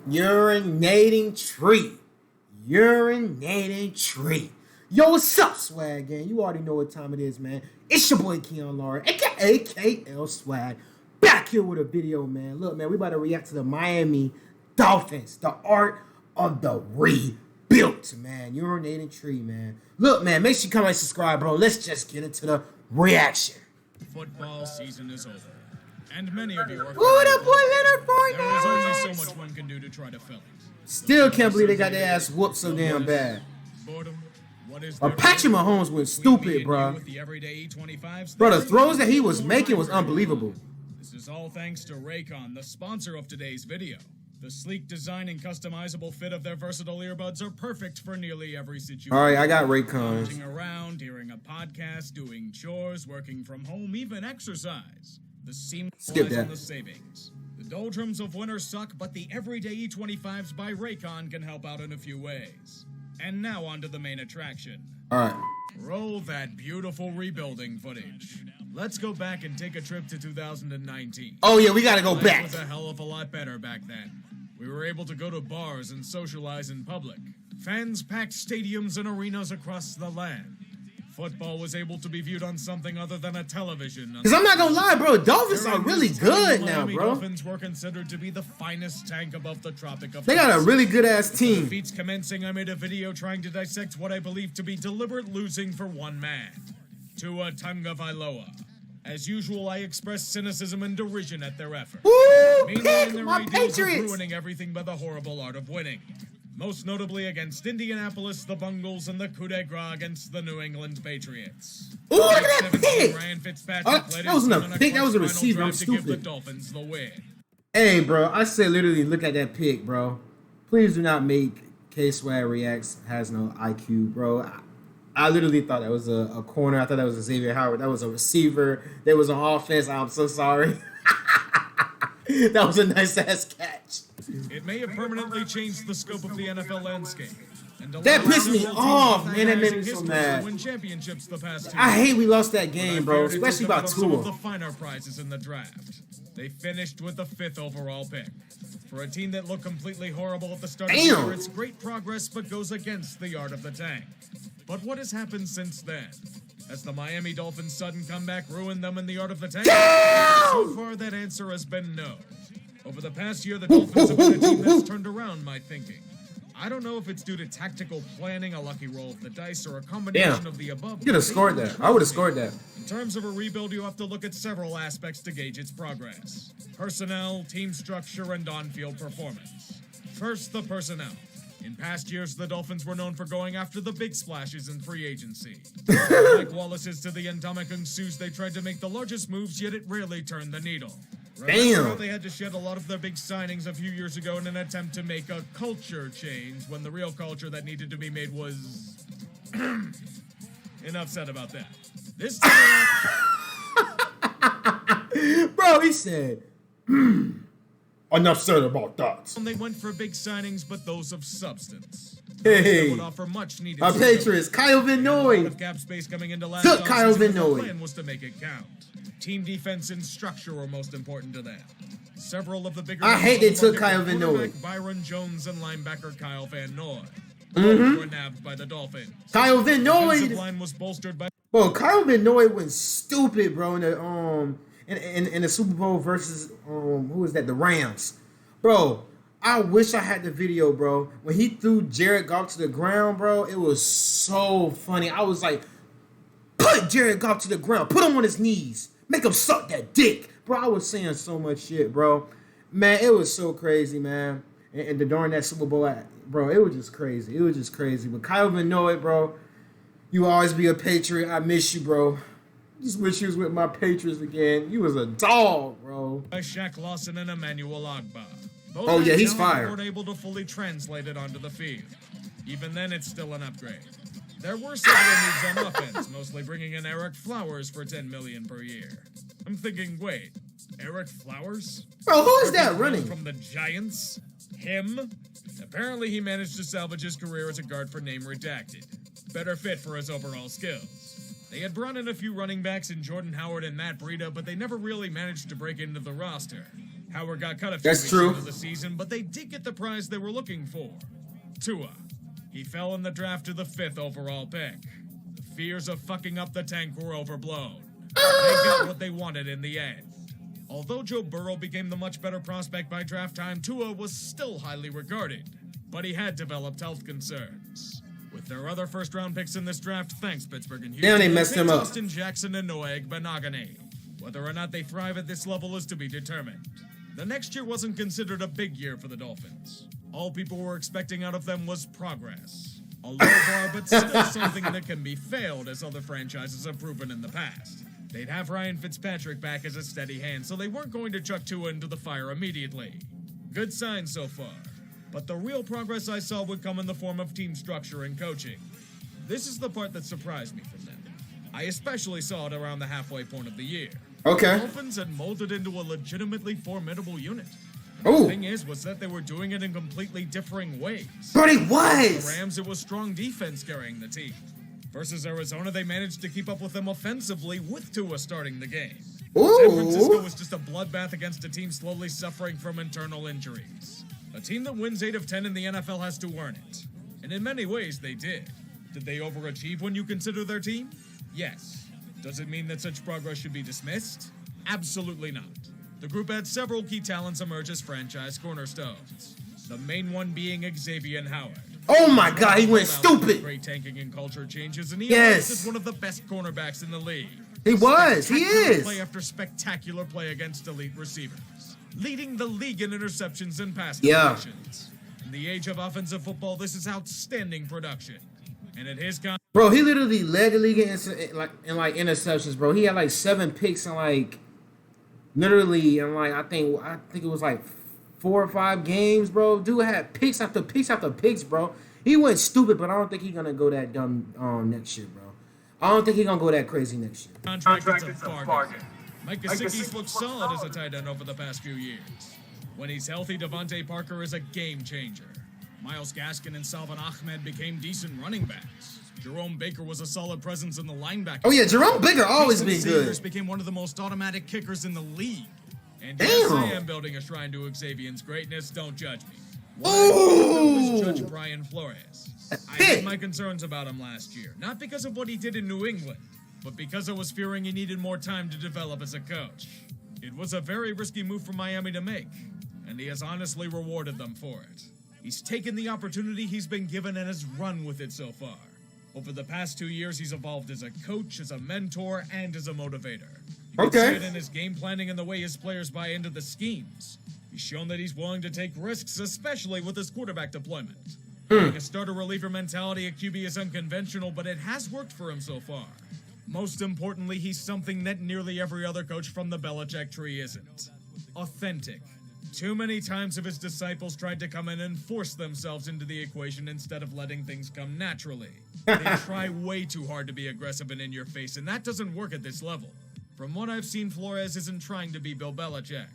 Urinating tree. Urinating tree. Yo, what's up, Swag Gang? You already know what time it is, man. It's your boy Keon Laura, aka KL Swag, back here with a video, man. Look, man, we about to react to the Miami Dolphins, the art of the rebuilt, man. Urinating tree, man. Look, man, make sure you comment and subscribe, bro. Let's just get into the reaction. Football season is over, and many of you are. What up, boy, Leonard Fournette? There is only so much one can do to try to fill it. Still can't believe they got their ass whooped so damn bad. Boredom. What is Patrick Mahomes went stupid, bro. Bro, the throws that he was making was unbelievable. This is all thanks to Raycon, the sponsor of today's video. The sleek design and customizable fit of their versatile earbuds are perfect for nearly every situation. All right, I got Raycons. Lounging around, hearing a podcast, doing chores, working from home, even exercise. The seamless on the savings. The doldrums of winter suck, but the everyday E25s by Raycon can help out in a few ways. And now on to the main attraction. All right. Roll that beautiful rebuilding footage. Let's go back and take a trip to 2019. Oh yeah, we gotta go back. Life was a hell of a lot better back then. We were able to go to bars and socialize in public. Fans packed stadiums and arenas across the land. Football was able to be viewed on something other than a television. Because I'm not gonna lie, bro, Dolphins are really good now, bro. Dolphins were considered to be the finest tank above the Tropic of They got a really good ass team. Defeats commencing, I made a video trying to dissect what I believe to be deliberate losing for one man, Tua Tagovailoa. As usual, I expressed cynicism and derision at their effort. Woo! Mainly Pick in their my ideals of Patriots! ruining everything by the horrible art of winning. Most notably against Indianapolis, the Bungles, and the coup de grace against the New England Patriots. Ooh, look at that pick! Ryan Fitzpatrick That wasn't a pick, that was a receiver. I'm to give the stupid. Dolphins the win. Hey, bro, I said literally look at that pick, bro. Please do not make K-Swag Reacts has no IQ, bro. I literally thought that was a corner. I thought that was a Xavier Howard. That was a receiver. That was an offense. I'm so sorry. That was a nice-ass catch. It may have permanently changed the scope of the NFL landscape. And that pissed me off, man. That made me so mad. Win championships the past 2 I hate we lost that game, bro, especially about some of Tua. the finer prizes in the draft. They finished with the 5th overall pick. For a team that looked completely horrible at the start of the year, it's great progress but goes against the art of the tank. But what has happened since then? Has the Miami Dolphins' sudden comeback ruined them in the art of the tank? So far, that answer has been no. Over the past year, the Dolphins have been a team that's turned around my thinking. I don't know if it's due to tactical planning, a lucky roll of the dice, or a combination of the above. You could have scored that. I would have scored that. In terms of a rebuild, you have to look at several aspects to gauge its progress. Personnel, team structure, and on-field performance. First, the personnel. In past years, the Dolphins were known for going after the big splashes in free agency. Like Wallace's to the Ndamukong Suhs, they tried to make the largest moves, yet it rarely turned the needle. Remember how they had to shed a lot of their big signings a few years ago in an attempt to make a culture change, when the real culture that needed to be made was... Enough said about that. This time... Bro, he said... Enough said about that. They went for big signings, but those of substance. Hey, would offer much needed our Patriots, Kyle Van Noy. Cap space coming into last took Kyle Van The Noy. plan was to make it count. Team defense and structure were most important to them. Several of the bigger. I hate they took Kyle Van Noy. Byron Jones and linebacker Kyle Van Noy. Both were nabbed by the Dolphins. Kyle Van Noy. The defensive line was bolstered by. Bro, Kyle Van Noy went stupid, bro. In the Super Bowl versus who was that? The Rams, bro. I wish I had the video, bro. When he threw Jared Goff to the ground, bro, it was so funny. I was like, put Jared Goff to the ground, put him on his knees, make him suck that dick, bro. I was saying so much shit, bro. Man, it was so crazy, man. And during that Super Bowl, bro, it was just crazy. It was just crazy. But Kyle Van Noy, bro, you will always be a Patriot. I miss you, bro. Just wish you was with my Patriots again. You was a dog, bro. By Shaq Lawson and Emmanuel Ogbah. Oh yeah, he's fire. Weren't able to fully translate it onto the field. Even then, it's still an upgrade. There were several moves on offense, mostly bringing in Eric Flowers for $10 million per year. I'm thinking, wait, Eric Flowers? Bro, who is that running? From the Giants? Him? Apparently, he managed to salvage his career as a guard for name redacted. Better fit for his overall skills. They had brought in a few running backs in Jordan Howard and Matt Breida, but they never really managed to break into the roster. Howard got cut a few weeks into the season, but they did get the prize they were looking for. Tua. He fell in the draft to the 5th overall pick. The fears of fucking up the tank were overblown. They got what they wanted in the end. Although Joe Burrow became the much better prospect by draft time, Tua was still highly regarded, but he had developed health concerns. With their other first-round picks in this draft, thanks Pittsburgh and Houston, they messed him up. Austin Jackson and Noah Benogany. Whether or not they thrive at this level is to be determined. The next year wasn't considered a big year for the Dolphins. All people were expecting out of them was progress. A low bar, but still something that can be failed, as other franchises have proven in the past. They'd have Ryan Fitzpatrick back as a steady hand, so they weren't going to chuck Tua into the fire immediately. Good sign so far. But the real progress I saw would come in the form of team structure and coaching. This is the part that surprised me from them. I especially saw it around the halfway point of the year. Okay. The Dolphins had molded into a legitimately formidable unit. Oh. The thing was that they were doing it in completely differing ways. But it was! The Rams, it was strong defense carrying the team. Versus Arizona, they managed to keep up with them offensively with Tua starting the game. Ooh. San Francisco was just a bloodbath against a team slowly suffering from internal injuries. A team that wins 8 of 10 in the NFL has to earn it. And in many ways, they did. Did they overachieve when you consider their team? Yes. Does it mean that such progress should be dismissed? Absolutely not. The group had several key talents emerge as franchise cornerstones. The main one being Xavier Howard. Oh my God, he went stupid. Great tanking and culture changes, and he is one of the best cornerbacks in the league. He is. Play after spectacular play against elite receivers, leading the league in interceptions and pass deflections. In the age of offensive football, this is outstanding production. And at his bro, he literally led the league in interceptions, bro. He had like 7 picks and I think it was like 4 or 5 games, bro. Dude had picks after picks after picks, bro. He went stupid, but I don't think he's gonna go that dumb next year, bro. I don't think he's gonna go that crazy next year. Contract is a bargain. Mike Gesicki's looked solid as a tight end over the past few years. When he's healthy, Devontae Parker is a game changer. Myles Gaskin and Salvon Ahmed became decent running backs. Jerome Baker was a solid presence in the linebacker. Oh yeah, Jerome Baker always been Xavier's good. Became one of the most automatic kickers in the league. And damn. Yes, I am building a shrine to Xavier's greatness. Don't judge me. What I was Judge Brian Flores. I had my concerns about him last year, not because of what he did in New England, but because I was fearing he needed more time to develop as a coach. It was a very risky move for Miami to make, and he has honestly rewarded them for it. He's taken the opportunity he's been given and has run with it so far. Over the past 2 years, he's evolved as a coach, as a mentor, and as a motivator. You can see it in his game planning and the way his players buy into the schemes. He's shown that he's willing to take risks, especially with his quarterback deployment. Having a starter-reliever mentality at QB is unconventional, but it has worked for him so far. Most importantly, he's something that nearly every other coach from the Belichick tree isn't. Authentic. Too many times have his disciples tried to come in and force themselves into the equation instead of letting things come naturally. They try way too hard to be aggressive and in your face, and that doesn't work at this level. From what I've seen, Flores isn't trying to be Bill Belichick.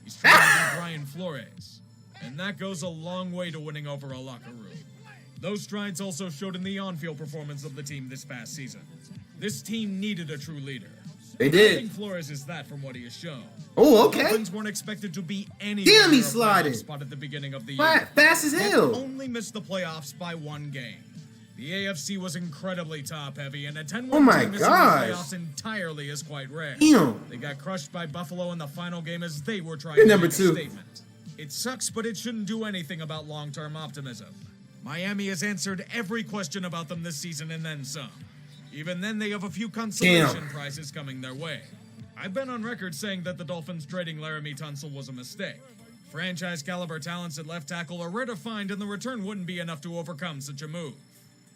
He's trying to be Brian Flores. And that goes a long way to winning over a locker room. Those strides also showed in the on-field performance of the team this past season. This team needed a true leader. They did. I think Flores is that from what he has shown. Oh, okay. The Dolphins weren't expected to be any damn, he slided. Spot at the beginning of the year. Fast as hell. Only missed the playoffs by 1 game. The AFC was incredibly top-heavy, and a 10-1 team missing the playoffs entirely is quite rare. Damn. They got crushed by Buffalo in the final game as they were trying You're to number make 2. a statement. It sucks, but it shouldn't do anything about long-term optimism. Miami has answered every question about them this season and then some. Even then, they have a few consolation prizes coming their way. I've been on record saying that the Dolphins trading Laramie Tunsil was a mistake. Franchise-caliber talents at left tackle are rare to find, and the return wouldn't be enough to overcome such a move.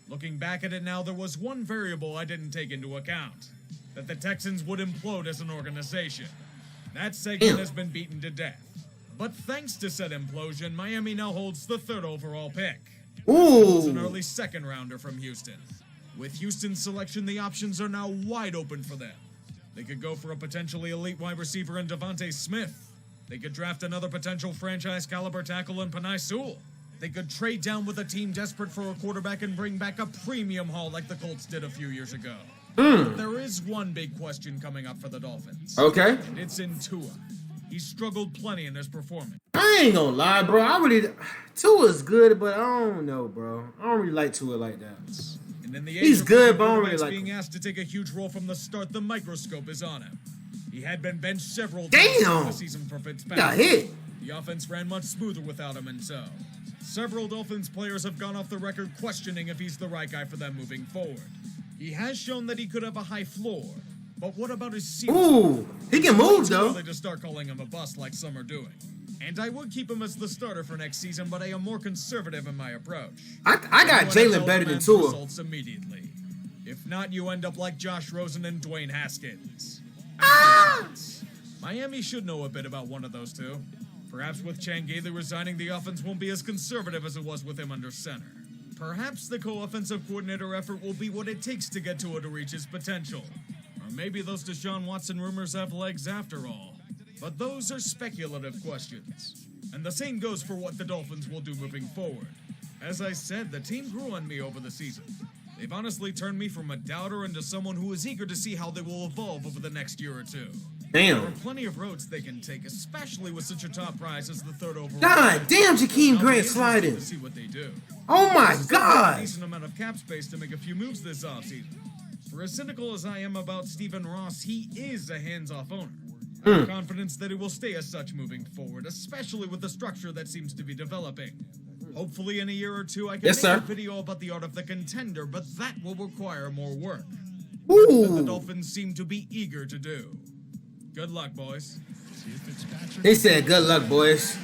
Looking back at it now, there was one variable I didn't take into account. That the Texans would implode as an organization. That segment has been beaten to death. But thanks to said implosion, Miami now holds the 3rd overall pick. Ooh. It's an early 2nd-rounder from Houston. With Houston's selection, the options are now wide open for them. They could go for a potentially elite wide receiver in Devontae Smith. They could draft another potential franchise-caliber tackle in Penei Sewell. They could trade down with a team desperate for a quarterback and bring back a premium haul like the Colts did a few years ago. But there is one big question coming up for the Dolphins. Okay. And it's in Tua. He struggled plenty in his performance. I ain't gonna lie, bro. Tua's good, but I don't know, bro. I don't really like Tua like that. And in the He's good, but I don't really quarterbacks like being asked to take a huge role from the start, the microscope is on him. He had been benched several Damn! times during the season for Fitzpatrick. Got hit. The offense ran much smoother without him, and so several Dolphins players have gone off the record questioning if he's the right guy for them moving forward. He has shown that he could have a high floor, but what about his ceiling? Ooh, he can move though. To start calling him a bust like some are doing. And I would keep him as the starter for next season, but I am more conservative in my approach. I got Jalen better than Tua. Results immediately. If not, you end up like Josh Rosen and Dwayne Haskins. Miami should know a bit about one of those two. Perhaps with Chan Gailey resigning, the offense won't be as conservative as it was with him under center. Perhaps the co-offensive coordinator effort will be what it takes to get Tua to reach his potential. Or maybe those Deshaun Watson rumors have legs after all. But those are speculative questions. And the same goes for what the Dolphins will do moving forward. As I said, the team grew on me over the season. They've honestly turned me from a doubter into someone who is eager to see how they will evolve over the next year or two. Damn. There are plenty of roads they can take, especially with such a top prize as the third overall. God damn, Jakeem Grant sliding. To see what they do. Oh my God. A decent amount of cap space to make a few moves this offseason. For as cynical as I am about Stephen Ross, he is a hands-off owner. I have confidence that it will stay as such moving forward, especially with the structure that seems to be developing. Hopefully in a year or two I can make a video about the art of the contender, but that will require more work. Work that the Dolphins seem to be eager to do. Good luck, boys. They said good luck, boys.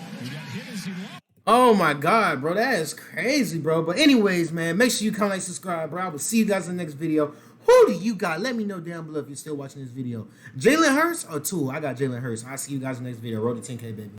Oh my God, bro. That is crazy, bro. But anyways, man, make sure you comment, like, subscribe, bro. I will see you guys in the next video. Who do you got? Let me know down below if you're still watching this video. Jalen Hurts or Tua? I got Jalen Hurts. I'll see you guys in the next video. Road to 10K, baby.